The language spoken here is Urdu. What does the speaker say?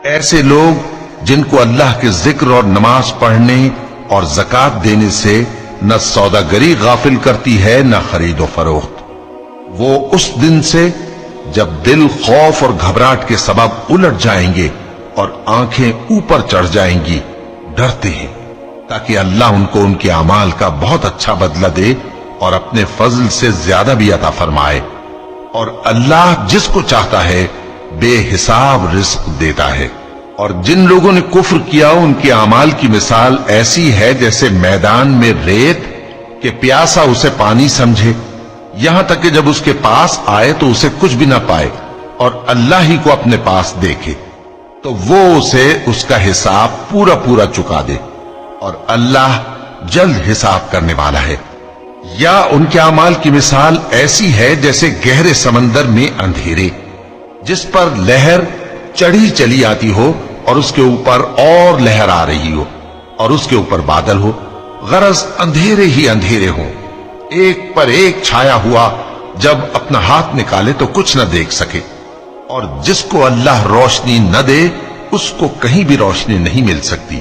ایسے لوگ جن کو اللہ کے ذکر اور نماز پڑھنے اور زکات دینے سے نہ سوداگری غافل کرتی ہے نہ خرید و فروخت، وہ اس دن سے جب دل خوف اور گھبراہٹ کے سبب الٹ جائیں گے اور آنکھیں اوپر چڑھ جائیں گی ڈرتے ہیں، تاکہ اللہ ان کو ان کے اعمال کا بہت اچھا بدلہ دے اور اپنے فضل سے زیادہ بھی عطا فرمائے۔ اور اللہ جس کو چاہتا ہے بے حساب رزق دیتا ہے۔ اور جن لوگوں نے کفر کیا ان کے اعمال کی مثال ایسی ہے جیسے میدان میں ریت کہ پیاسا اسے پانی سمجھے، یہاں تک کہ جب اس کے پاس آئے تو اسے کچھ بھی نہ پائے اور اللہ ہی کو اپنے پاس دیکھے تو وہ اسے اس کا حساب پورا پورا چکا دے، اور اللہ جلد حساب کرنے والا ہے۔ یا ان کے اعمال کی مثال ایسی ہے جیسے گہرے سمندر میں اندھیرے جس پر لہر چڑھی چلی آتی ہو اور اس کے اوپر اور لہر آ رہی ہو اور اس کے اوپر بادل ہو، غرض اندھیرے ہی اندھیرے ہوں، ایک پر ایک چھایا ہوا، جب اپنا ہاتھ نکالے تو کچھ نہ دیکھ سکے۔ اور جس کو اللہ روشنی نہ دے اس کو کہیں بھی روشنی نہیں مل سکتی۔